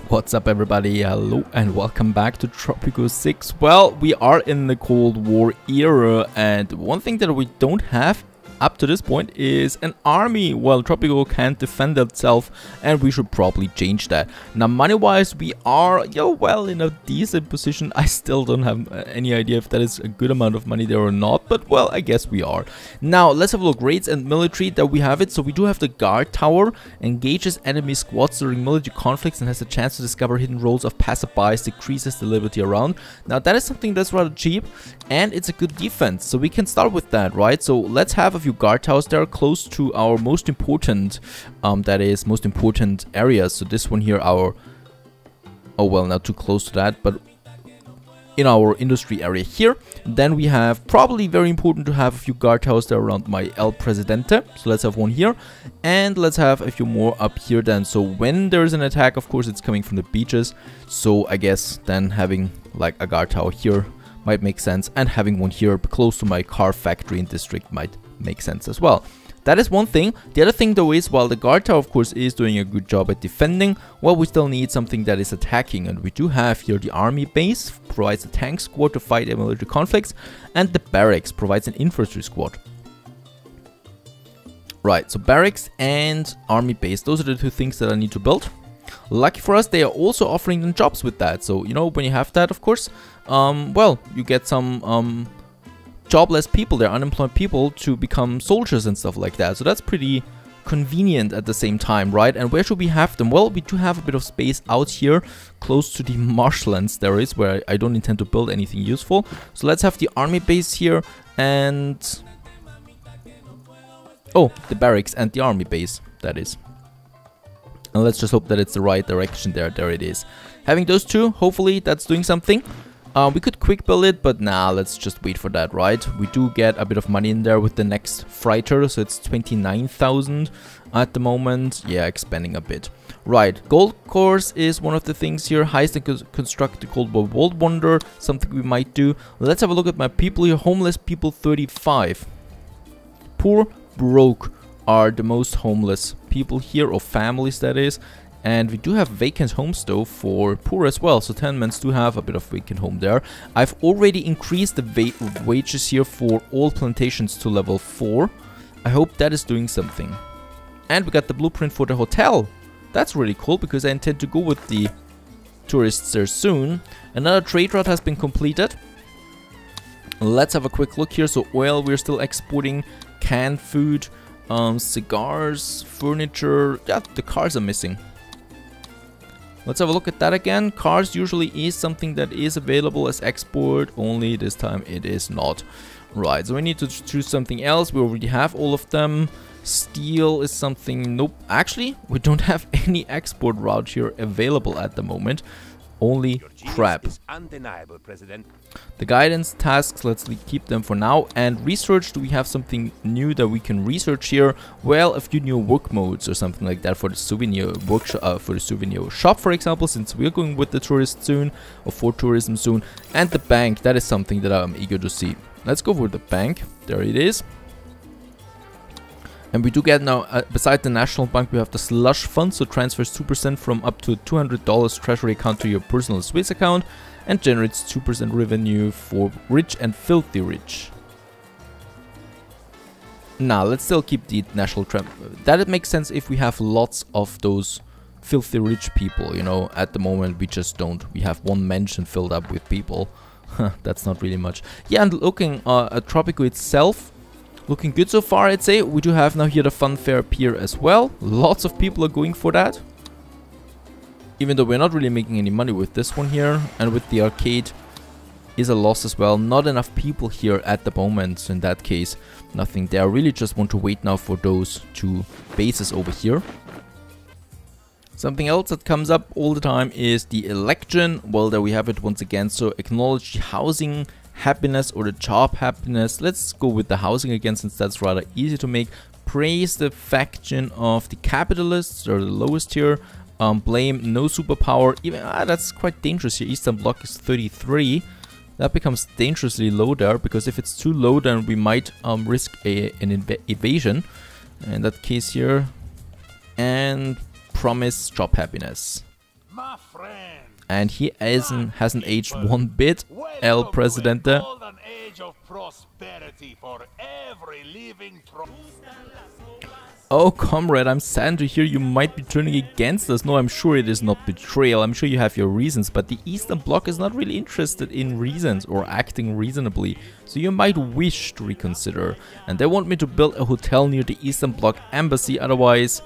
What's up everybody, hello and welcome back to Tropico 6. Well, we are in the Cold War era, and one thing that we don't have up to this point is an army. Well, Tropico can't defend itself and we should probably change that. Now money wise we are, well, in a decent position. I still don't have any idea if that is a good amount of money there or not, but well, I guess we are. Now let's have a look. Raids and military, that we have it. So we do have the guard tower, engages enemy squads during military conflicts and has a chance to discover hidden roles of passerbys, decreases the liberty around. Now that is something that's rather cheap and it's a good defense, so we can start with that, right? So let's have a few guard towers that are close to our most important areas. So this one here, our, oh well, not too close to that, but in our industry area here. Then we have, probably very important to have a few guard towers that are around my El Presidente. So let's have one here, and let's have a few more up here then. So when there's an attack, of course it's coming from the beaches, so I guess then having like a guard tower here might make sense, and having one here close to my car factory and district might make sense as well. That is one thing. The other thing though is, while the guard tower of course is doing a good job at defending, well, we still need something that is attacking, and we do have here the army base, provides a tank squad to fight military conflicts, and the barracks provides an infantry squad. Right, so barracks and army base, those are the two things that I need to build. Lucky for us, they are also offering them jobs with that. So, you know, when you have that, of course, well, you get some jobless people there, unemployed people, to become soldiers and stuff like that. So that's pretty convenient at the same time, right? And where should we have them? Well, we do have a bit of space out here close to the marshlands there is, where I don't intend to build anything useful. So let's have the army base here and, oh, the barracks and the army base, that is. And let's just hope that it's the right direction there. There it is. Having those two, hopefully that's doing something. We could quick build it, but nah, let's just wait for that, right? We do get a bit of money in there with the next freighter, so it's 29,000 at the moment. Yeah, expanding a bit. Right, gold course is one of the things here. Heist and construct the Cold War World Wonder, something we might do. Let's have a look at my people here. Homeless people 35. Poor, broke are the most homeless people here, or families that is. And we do have vacant homes though for poor as well, so tenements do have a bit of vacant home there. I've already increased the wages here for all plantations to level 4. I hope that is doing something. And we got the blueprint for the hotel. That's really cool, because I intend to go with the tourists there soon. Another trade route has been completed. Let's have a quick look here. So oil, we're still exporting, canned food, cigars, furniture. Yeah, the cars are missing. Let's have a look at that again. Cars usually is something that is available as export, only this time it is not. Right, so we need to choose something else. We already have all of them. Steel is something, nope. Actually, we don't have any export route here available at the moment. Only crap. Undeniable, President. The guidance tasks, let's keep them for now. And research, do we have something new that we can research here? Well, a few new work modes or something like that for the souvenir workshop, for the souvenir shop, for example, since we're going with the tourist soon, or for tourism soon. And the bank, that is something that I'm eager to see. Let's go for the bank. There it is. And we do get now, beside the National Bank, we have the slush fund, so transfers 2% from up to $200 treasury account to your personal Swiss account, and generates 2% revenue for rich and filthy rich. Now, let's still keep the national trend. That makes sense if we have lots of those filthy rich people, you know. At the moment, we just don't. We have one mansion filled up with people. That's not really much. Yeah, and looking at Tropico itself, looking good so far, I'd say. We do have now here the fun fair pier as well. Lots of people are going for that. Even though we're not really making any money with this one here. And with the arcade is a loss as well. Not enough people here at the moment. So in that case, nothing there. I really just want to wait now for those two bases over here. Something else that comes up all the time is the election. Well, there we have it once again. So acknowledge housing happiness or the job happiness. Let's go with the housing again, since that's rather easy to make. Praise the faction of the capitalists, or the lowest here. Blame no superpower. Even that's quite dangerous here. Eastern Bloc is 33. That becomes dangerously low there, because if it's too low, then we might risk an evasion. In that case here. And promise job happiness. And he hasn't aged one bit, El Presidente. Oh, comrade, I'm sad to hear you might be turning against us. No, I'm sure it is not betrayal. I'm sure you have your reasons, but the Eastern Bloc is not really interested in reasons or acting reasonably. So you might wish to reconsider. And they want me to build a hotel near the Eastern Bloc embassy, otherwise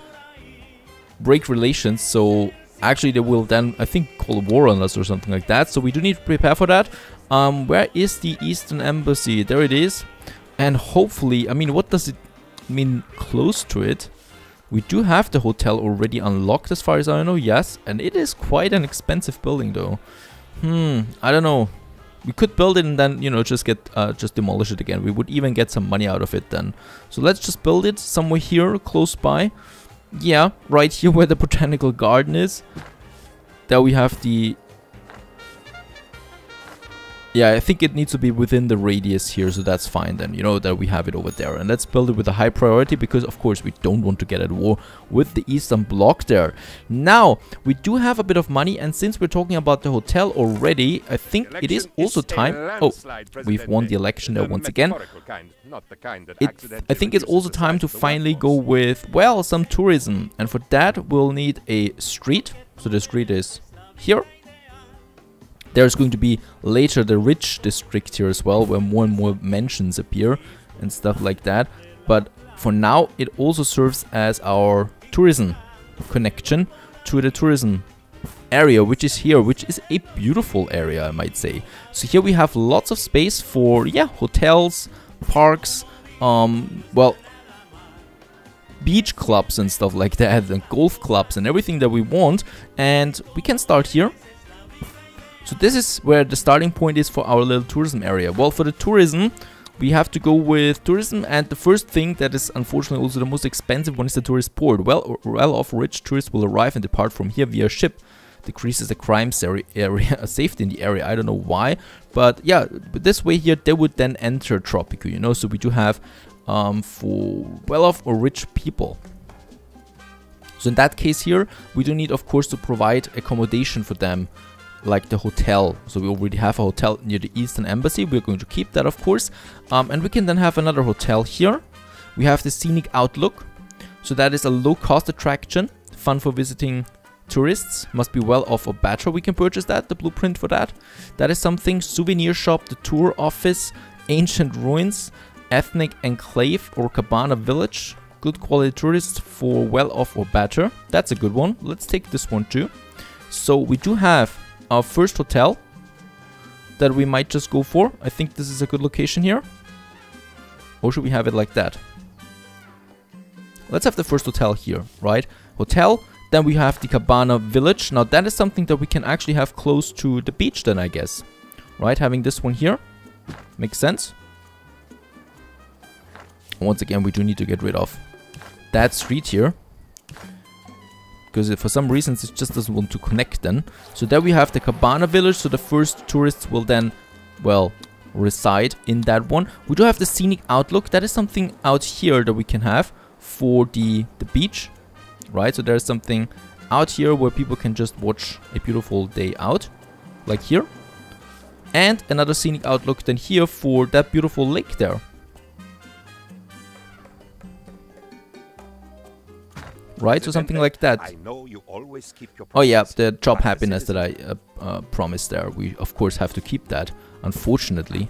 break relations. So actually they will then, I think, call war on us or something like that. So we do need to prepare for that. Where is the Eastern Embassy? There it is. And hopefully, I mean, what does it mean close to it? We do have the hotel already unlocked as far as I know, yes. And it is quite an expensive building though. I don't know. We could build it and then, you know, just demolish it again. We would even get some money out of it then. So let's just build it somewhere here close by. Yeah, right here where the botanical garden is. There we have the... Yeah, I think it needs to be within the radius here, so that's fine then, you know, that we have it over there. And let's build it with a high priority because, of course, we don't want to get at war with the Eastern Bloc there. Now, we do have a bit of money, and since we're talking about the hotel already, I think it is also time... Oh, we've won the election there once again. I think it's also time to finally go with, well, some tourism. And for that, we'll need a street. So the street is here. There's going to be later the rich district here as well, where more and more mansions appear and stuff like that. But for now, it also serves as our tourism connection to the tourism area, which is here, which is a beautiful area, I might say. So here we have lots of space for, yeah, hotels, parks, well, beach clubs and stuff like that, and golf clubs and everything that we want. And we can start here. So this is where the starting point is for our little tourism area. Well, for the tourism, we have to go with tourism, and the first thing that is unfortunately also the most expensive one is the tourist port. Well-off rich tourists will arrive and depart from here via ship. Decreases the crime area safety in the area. I don't know why, but yeah, but this way here they would then enter Tropico, you know. So we do have for well-off or rich people. So in that case here, we do need, of course, to provide accommodation for them, like the hotel. So we already have a hotel near the Eastern Embassy. We're going to keep that, of course. And we can then have another hotel here. We have the Scenic Outlook. So that is a low-cost attraction, fun for visiting tourists. Must be well off or better. We can purchase that, the blueprint for that. That is something. Souvenir shop, the tour office, ancient ruins, ethnic enclave or cabana village. Good quality tourists for well off or better. That's a good one. Let's take this one too. So we do have our first hotel that we might just go for. I think this is a good location here. Or should we have it like that? Let's have the first hotel here, right? Hotel, then we have the Cabana Village. Now that is something that we can actually have close to the beach then, I guess. Right, having this one here. Makes sense. Once again, we do need to get rid of that street here, because for some reasons it just doesn't want to connect then. So there we have the Cabana Village, so the first tourists will then, well, reside in that one. We do have the Scenic Outlook. That is something out here that we can have for the beach, right? So there's something out here where people can just watch a beautiful day out, like here. And another Scenic Outlook then here for that beautiful lake there. Right, so something like that. I know you always keep your oh yeah, the job happiness that I promised there. We of course have to keep that, unfortunately.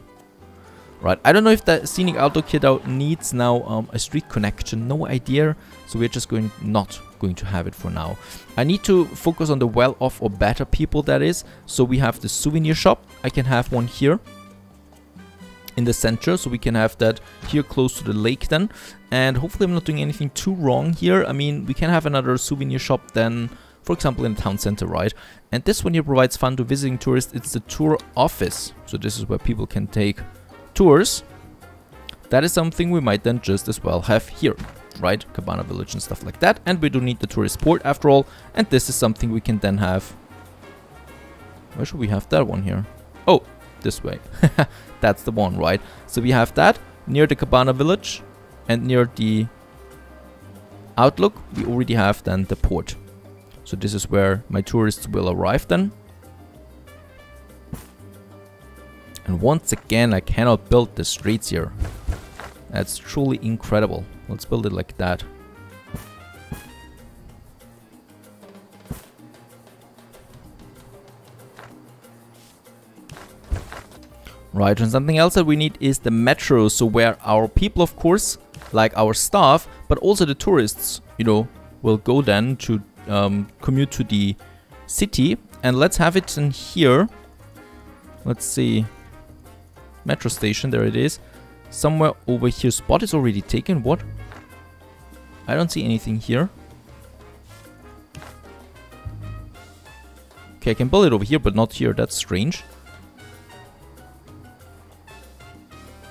Right, I don't know if the Scenic Outlook here needs now a street connection. No idea. So we're just not going to have it for now. I need to focus on the well-off or better people, that is. So we have the souvenir shop. I can have one here in the center, so we can have that here close to the lake then. And hopefully I'm not doing anything too wrong here. I mean, we can have another souvenir shop then, for example, in the town center, right? And this one here provides fun to visiting tourists. It's the tour office. So this is where people can take tours. That is something we might then just as well have here, right? Cabana Village and stuff like that. And we do need the tourist port after all. And this is something we can then have. Where should we have that one here? Oh, this way. That's the one, right? So we have that near the Cabana Village and near the Outlook. We already have then the port. So this is where my tourists will arrive then. And once again, I cannot build the streets here. That's truly incredible. Let's build it like that. Right, and something else that we need is the metro. So where our people, of course, like our staff, but also the tourists, you know, will go then to commute to the city. And let's have it in here. Let's see. Metro station, there it is. Somewhere over here. Spot is already taken. What? I don't see anything here. Okay, I can build it over here, but not here. That's strange.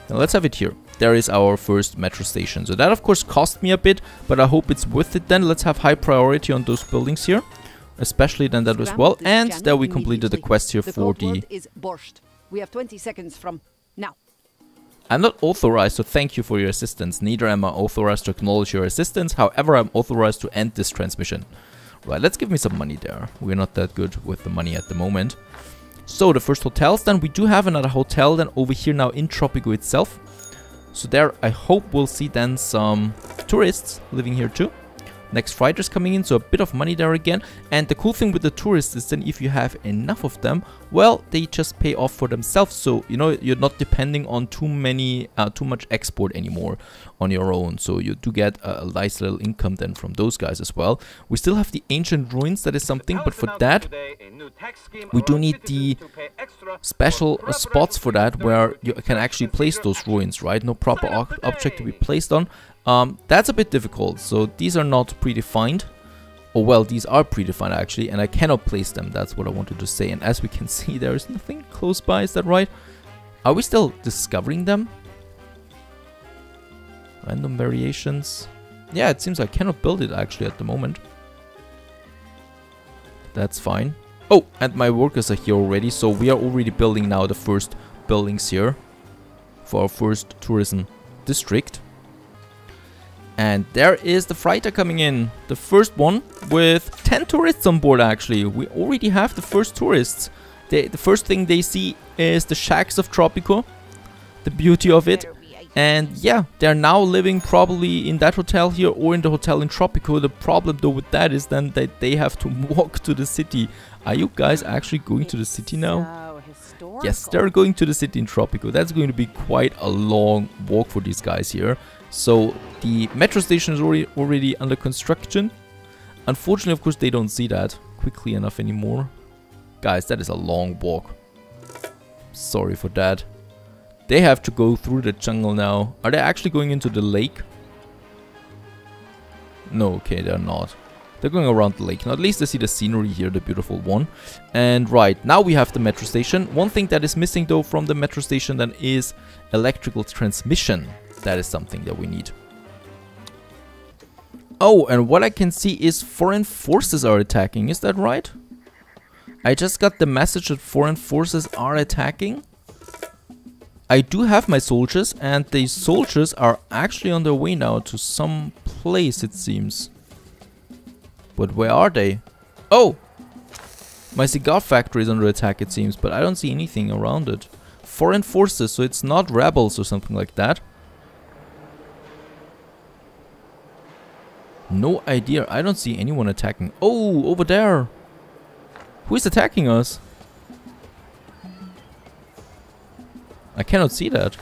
Now let's have it here. There is our first metro station. So that of course cost me a bit, but I hope it's worth it then. Let's have high priority on those buildings here. Especially then that as well. And there we completed the quest here for the... We have 20 seconds from now. I'm not authorized to thank you for your assistance. Neither am I authorized to acknowledge your assistance. However, I'm authorized to end this transmission. Right, let's give me some money there. We're not that good with the money at the moment. So the first hotels, then we do have another hotel then over here now in Tropico itself. So there I hope we'll see then some tourists living here too. Next fighters coming in, so a bit of money there again. And the cool thing with the tourists is then if you have enough of them, well, they just pay off for themselves. So, you know, you're not depending on too much export anymore on your own. So you do get a nice little income then from those guys as well. We still have the ancient ruins, that is something, but for that, we do need the special spots for that where you can actually place those ruins, right? No proper object to be placed on. That's a bit difficult, so these are not predefined. Oh well, these are predefined actually, and I cannot place them, that's what I wanted to say. And as we can see, there is nothing close by, is that right? Are we still discovering them? Random variations. Yeah, it seems I cannot build it actually at the moment. That's fine. Oh, and my workers are here already, so we are already building now the first buildings here for our first tourism district. And there is the freighter coming in. The first one with 10 tourists on board actually. We already have the first tourists. The first thing they see is the shacks of Tropico. The beauty of it. And yeah, they're now living probably in that hotel here or in the hotel in Tropico. The problem though with that is then that they have to walk to the city. Are you guys actually going to the city now? Yes, they're going to the city in Tropico. That's going to be quite a long walk for these guys here. So the metro station is already under construction. Unfortunately, of course, they don't see that quickly enough anymore. Guys, that is a long walk. Sorry for that. They have to go through the jungle now. Are they actually going into the lake? No, okay, they're not. They're going around the lake. Now, at least they see the scenery here, the beautiful one. And right, now we have the metro station. One thing that is missing though from the metro station then is electrical transmission. That is something that we need. Oh, and what I can see is foreign forces are attacking. Is that right? I just got the message that foreign forces are attacking. I do have my soldiers, and the soldiers are actually on their way now to some place, it seems. But where are they? Oh! My cigar factory is under attack, it seems, but I don't see anything around it. Foreign forces, so it's not rebels or something like that. No idea. I don't see anyone attacking. Oh, over there. Who is attacking us? I cannot see that.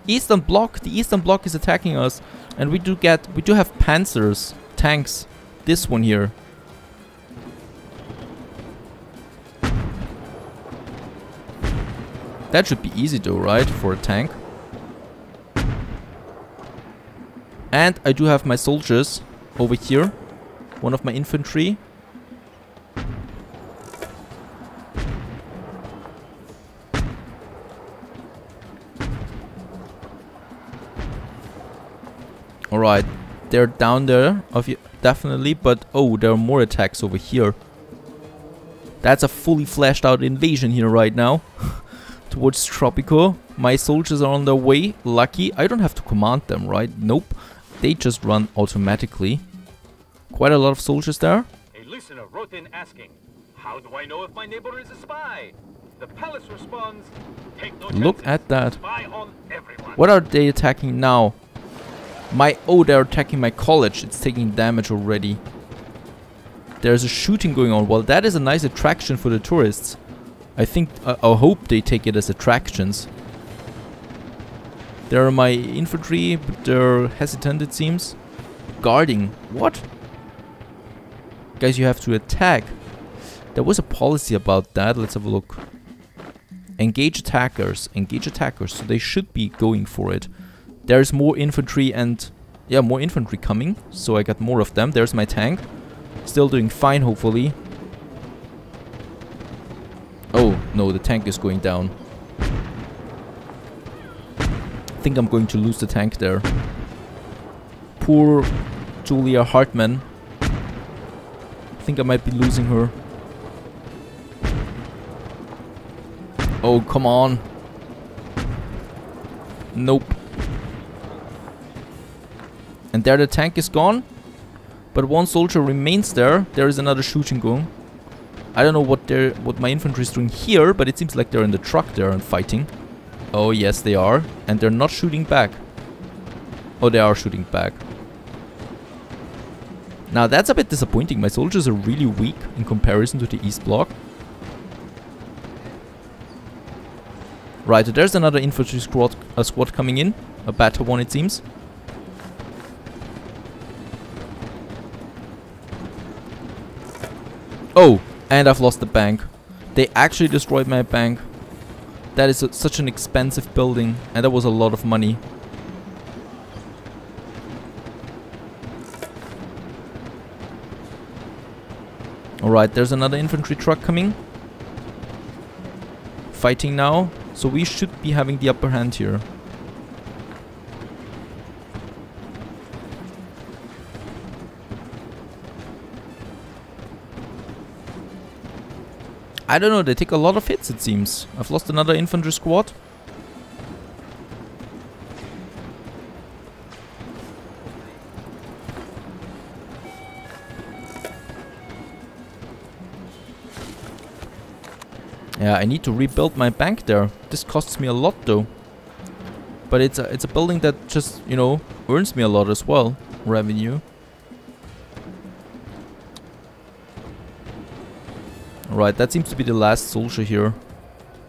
Eastern Bloc. The Eastern Bloc is attacking us. And we do have panzers, tanks. This one here. That should be easy though, right? For a tank. And I do have my soldiers over here. One of my infantry. Alright, they're down there, definitely, but oh, there are more attacks over here. That's a fully fleshed out invasion here right now. Towards Tropico. My soldiers are on their way. Lucky. I don't have to command them, right? Nope. They just run automatically. Quite a lot of soldiers there. A listener wrote in asking, how do I know if my neighbor is a spy? The palace responds, take no Look chances. at that. Spy on everyone. What are they attacking now? Oh, they're attacking my college. It's taking damage already. There's a shooting going on. Well, that is a nice attraction for the tourists. I think, I hope they take it as attractions. There are my infantry, but they're hesitant it seems. Guarding. What? Guys, you have to attack. There was a policy about that. Let's have a look. Engage attackers. Engage attackers. So they should be going for it. There's more infantry and... yeah, more infantry coming. So I got more of them. There's my tank. Still doing fine, hopefully. Oh, no, the tank is going down. I think I'm going to lose the tank there. Poor Julia Hartmann. I think I might be losing her. Oh, come on. Nope. And there the tank is gone. But one soldier remains there. There is another shooting going. I don't know what my infantry is doing here, but it seems like they're in the truck there and fighting. Oh yes, they are. And they're not shooting back. Oh, they are shooting back. Now that's a bit disappointing. My soldiers are really weak in comparison to the East Bloc. Right, there's another infantry squad coming in. A better one, it seems. Oh, and I've lost the bank. They actually destroyed my bank. That is such an expensive building, and that was a lot of money. Alright, there's another infantry truck coming. Fighting now. So we should be having the upper hand here. I don't know, they take a lot of hits it seems. I've lost another infantry squad. Yeah, I need to rebuild my bank there. This costs me a lot though. But it's a building that just, you know, earns me a lot as well. Revenue. Right, that seems to be the last soldier here.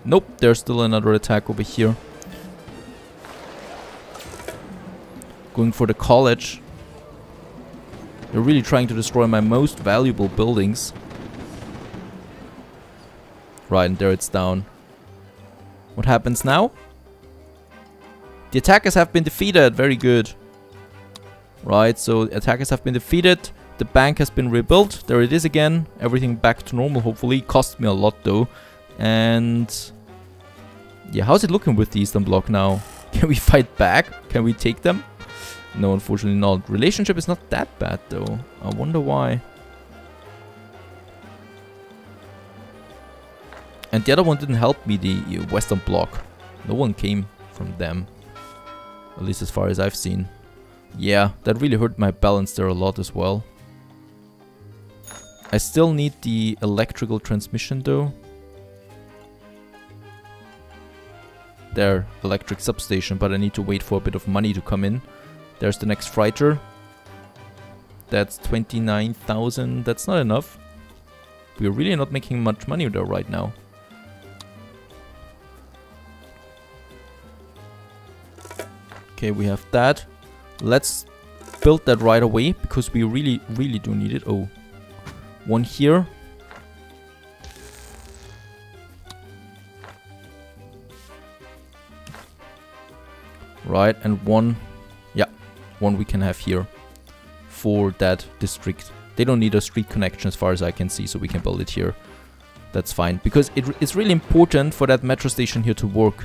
Nope, there's still another attack over here. Going for the college. They're really trying to destroy my most valuable buildings. Right, and there it's down. What happens now? The attackers have been defeated. Very good. Right, so attackers have been defeated. The bank has been rebuilt. There it is again. Everything back to normal, hopefully. Cost me a lot, though. And... yeah, how's it looking with the Eastern Bloc now? Can we fight back? Can we take them? No, unfortunately not. Relationship is not that bad, though. I wonder why. And the other one didn't help me, the Western Bloc. No one came from them. At least as far as I've seen. Yeah, that really hurt my balance there a lot as well. I still need the electrical transmission though. There, electric substation, but I need to wait for a bit of money to come in. There's the next freighter. That's 29,000. That's not enough. We're really not making much money there right now. Okay, we have that. Let's build that right away because we really do need it. Oh. One here. Right, and one, yeah, one we can have here for that district. They don't need a street connection as far as I can see, so we can build it here. That's fine, because it's really important for that metro station here to work.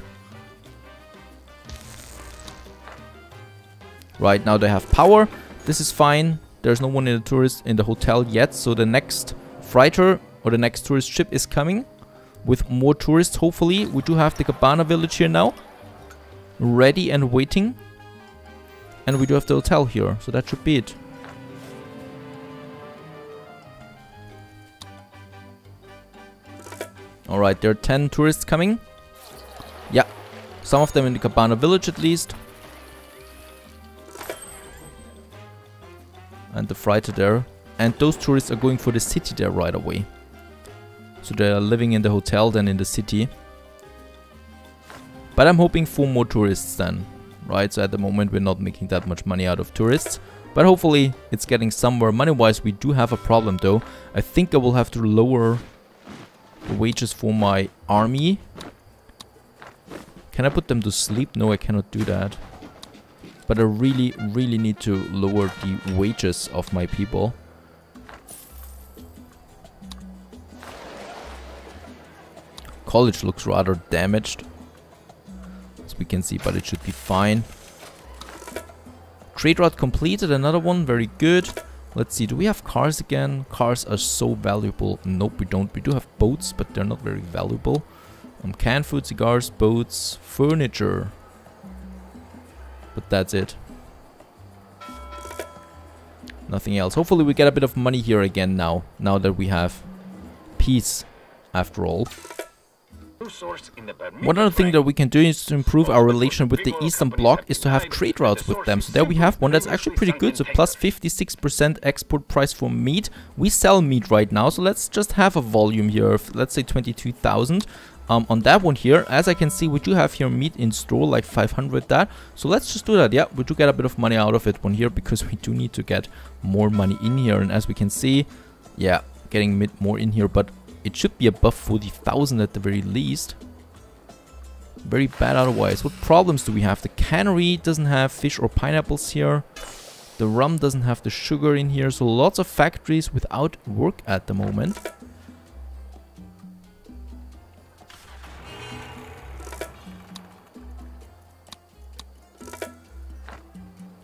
Right, now they have power. This is fine. There's no one in the hotel yet, so the next freighter or the next tourist ship is coming with more tourists, hopefully. We do have the Cabana village here now, ready and waiting. And we do have the hotel here, so that should be it. Alright, there are 10 tourists coming. Yeah, some of them in the Cabana village at least. And the freighter there. And those tourists are going for the city there right away. So they are living in the hotel then in the city. But I'm hoping for more tourists then. Right, so at the moment we're not making that much money out of tourists. But hopefully it's getting somewhere. Money-wise we do have a problem though. I think I will have to lower the wages for my army. Can I put them to sleep? No, I cannot do that. But I really, really need to lower the wages of my people. College looks rather damaged, as we can see, but it should be fine. Trade route completed, another one, very good. Let's see, do we have cars again? Cars are so valuable. Nope, we don't. We do have boats, but they're not very valuable. Canned food, cigars, boats, furniture. But that's it. Nothing else. Hopefully we get a bit of money here again now that we have peace after all. One other thing that we can do is to improve our relation with the Eastern Bloc is to have trade routes with them. So there we have one that's actually pretty good. So plus 56% export price for meat. We sell meat right now. So let's just have a volume here of, let's say, 22,000. On that one here, as I can see, we do have here meat in store, like 500 that. So let's just do that. Yeah, we do get a bit of money out of it one here because we do need to get more money in here. And as we can see, yeah, getting more in here, but it should be above 40,000 at the very least. Very bad otherwise. What problems do we have? The cannery doesn't have fish or pineapples here. The rum doesn't have the sugar in here. So lots of factories without work at the moment.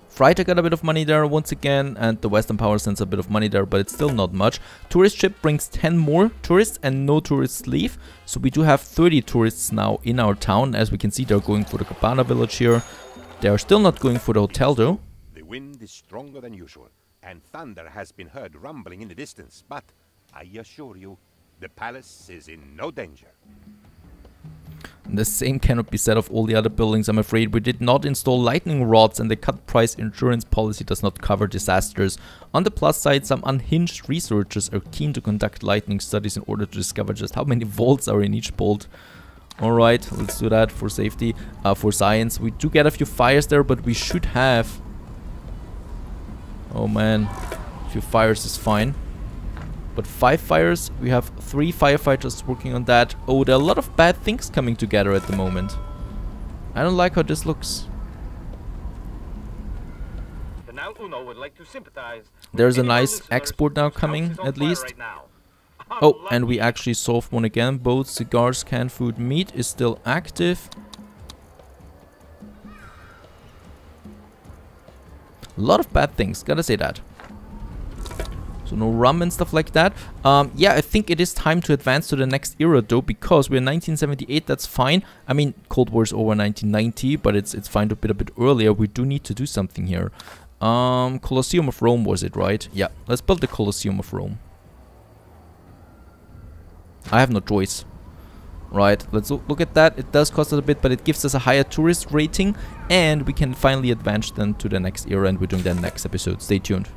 Freighter got a bit of money there once again, and the Western Power sends a bit of money there, but it's still not much. Tourist ship brings 10 more tourists and no tourists leave. So we do have 30 tourists now in our town. As we can see, they're going for the Cabana village here. They are still not going for the hotel though. The wind is stronger than usual, and thunder has been heard rumbling in the distance. But I assure you, the palace is in no danger. And the same cannot be said of all the other buildings, I'm afraid. We did not install lightning rods, and the cut price insurance policy does not cover disasters. On the plus side, some unhinged researchers are keen to conduct lightning studies in order to discover just how many volts are in each bolt. Alright, let's do that for safety, for science. We do get a few fires there, but we should have... Oh man, a few fires is fine. But 5 fires, we have 3 firefighters working on that. Oh, there are a lot of bad things coming together at the moment. I don't like how this looks. There's a nice export now coming, at least. Oh, and we actually solved one again. Both cigars, canned food, meat is still active. A lot of bad things, gotta say that. So no rum and stuff like that. Yeah, I think it is time to advance to the next era though, because we're 1978, that's fine. I mean, Cold War is over 1990, but it's fine to be a bit earlier. We do need to do something here. Colosseum of Rome was it, right? Yeah, let's build the Colosseum of Rome. I have no choice. Right, let's look at that. It does cost us a bit, but it gives us a higher tourist rating, and we can finally advance then to the next era, and we're doing that next episode. Stay tuned.